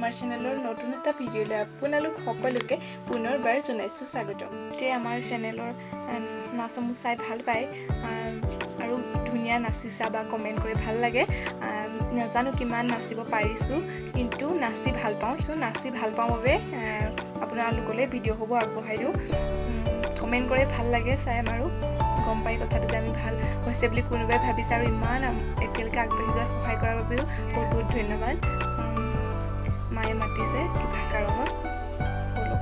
আমাৰ চেনেলৰ নতুন এটা ভিডিঅ'লৈ আপোনালোক সকলোকে পুনৰবাৰ জনাইছোঁ স্বাগতম। এতিয়া আমাৰ চেনেলৰ নাচসমূহ চাই ভাল পায় আৰু ধুনীয়া নাচিছা বা কমেণ্ট কৰি ভাল লাগে। নাজানো কিমান নাচিব পাৰিছোঁ, কিন্তু নাচি ভাল পাওঁ। চ' নাচি ভাল পাওঁ বাবে আপোনালোকলৈ ভিডিঅ' হ'ব আগবঢ়াই দিওঁ। কমেণ্ট কৰি ভাল লাগে চাই আমাৰো গম পাই কথাটো যে আমি ভাল হৈছে বুলি কোনোবাই ভাবিছে, আৰু ইমান এতিয়ালৈকে আগবাঢ়ি যোৱাত সহায় কৰাৰ বাবেও বহুত বহুত ধন্যবাদ। মায়ে মাতিছে কিবা কাৰণত, ব'লক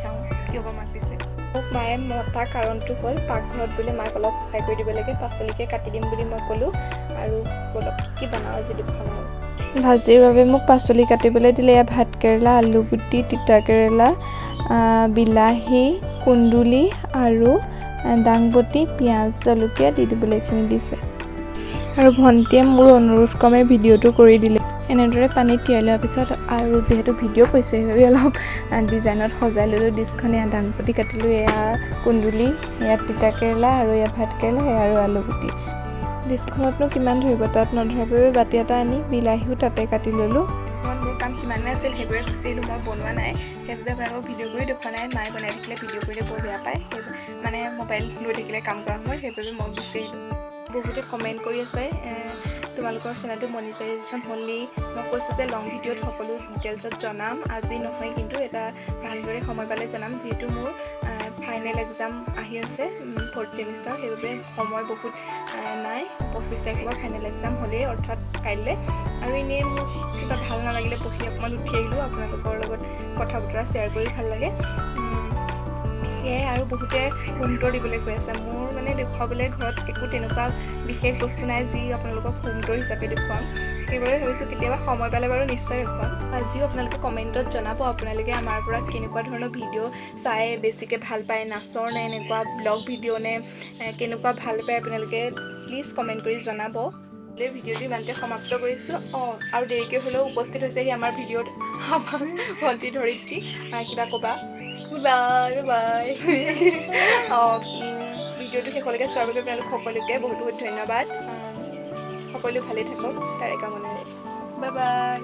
যাওঁ। কিয় বা মাতিছে মোক? মায়ে মতা কাৰণটো হ'ল পাকঘৰত বোলে মাক অলপ সহায় কৰি দিব লাগে, পাচলিকে কাটি দিম বুলি মই ক'লোঁ। আৰু ব'লক কি বনাওঁ আজি দুখন আৰু ভাজিৰ বাবে মোক পাচলি কাটিবলৈ দিলে। এয়া ভাতকেৰেলা, আলুগুটি, তিতাকেৰেলা, বিলাহী, কুন্দুলি আৰু দাংবটি, পিঁয়াজ, জলকীয়া দি দিবলৈ এইখিনি দিছে। আৰু ভণ্টিয়ে মোৰ অনুৰোধ ক্ৰমে ভিডিঅ'টো কৰি দিলে। এনেদৰে পানীত তিয়াই লোৱাৰ পিছত, আৰু যিহেতু ভিডিঅ' কৈছোঁ সেইবাবে অলপ ডিজাইনত সজাই ল'লোঁ ডিছখন। এয়া দাংবটি কাটিলোঁ, এয়া কুন্দুলি, এয়া তিতাকেৰেলা, আৰু এয়া ভাতকেৰেলা, এয়া আৰু আলুগুটি। ডিছখনতনো কিমান ধৰিব, তাত নধৰাৰ বাবে বাতি এটা আনি বিলাহীও তাতে কাটি ল'লোঁ। মোৰ কাম সিমানে আছিল, সেইবোৰে গুচি আহিলোঁ। মই বনোৱা নাই, সেইবাবে আপোনালোকক ভিডিঅ' কৰি দেখুওৱা নাই। মায়ে বনাই থাকিলে ভিডিঅ' কৰিলে বৰ বেয়া পায়, মানে মোবাইল লৈ থাকিলে কাম কৰা সময়ত, সেইবাবে মই গুচি আহিলোঁ। বহুতে কমেণ্ট কৰি আছে তোমালোকৰ চেনেলটো মনিটাইজেশ্যন হ'লেই। মই কৈছোঁ যে লং ভিডিঅ'ত সকলো ডিটেইলছত জনাম। আজি নহয়, কিন্তু এটা ভালদৰে সময় পালে জনাম। যিহেতু মোৰ ফাইনেল এক্সাম আহি আছে 4th ছেমিষ্টাৰ, সেইবাবে সময় বহুত নাই। 25 তাৰিখৰ পৰা ফাইনেল এক্সাম হ'লেই, অৰ্থাৎ কাইলৈ। আৰু এনেই মোৰ কিবা ভাল নালাগিলে পঢ়ি অকণমান উঠি আহিলোঁ। আপোনালোকৰ লগত কথা বতৰা শ্বেয়াৰ কৰি ভাল লাগে, সেয়াই। আৰু বহুতে হোম টুৰ দিবলৈ কৈ আছে। মোৰ মানে দেখুৱাবলৈ ঘৰত একো তেনেকুৱা বিশেষ বস্তু নাই যি আপোনালোকক হোম টুৰ হিচাপে দেখুৱাম। সেইবাবে ভাবিছোঁ কেতিয়াবা সময় পালে বাৰু নিশ্চয় দেখুৱাম। আজিও আপোনালোকে কমেণ্টত জনাব আপোনালোকে আমাৰ পৰা কেনেকুৱা ধৰণৰ ভিডিঅ' চাই বেছিকৈ ভাল পায়, নাচৰ নে এনেকুৱা ব্লগ ভিডিঅ' নে কেনেকুৱা ভাল পায় আপোনালোকে প্লিজ কমেণ্ট কৰি জনাব। ভিডিঅ'টো ইমানতে সমাপ্ত কৰিছোঁ। আৰু দেৰিকৈ হ'লেও উপস্থিত হৈছেহি আমাৰ ভিডিঅ'ত আমাৰ ভণ্টি ধৰিত্ৰী। কিবা ক'বা? Bye bye. ভিডিঅ'টো শেষলৈকে চোৱাৰ বাবে আপোনালোক সকলোকে বহুত বহুত ধন্যবাদ। সকলো ভালেই থাকক তাৰে কামনাৰে। Bye bye.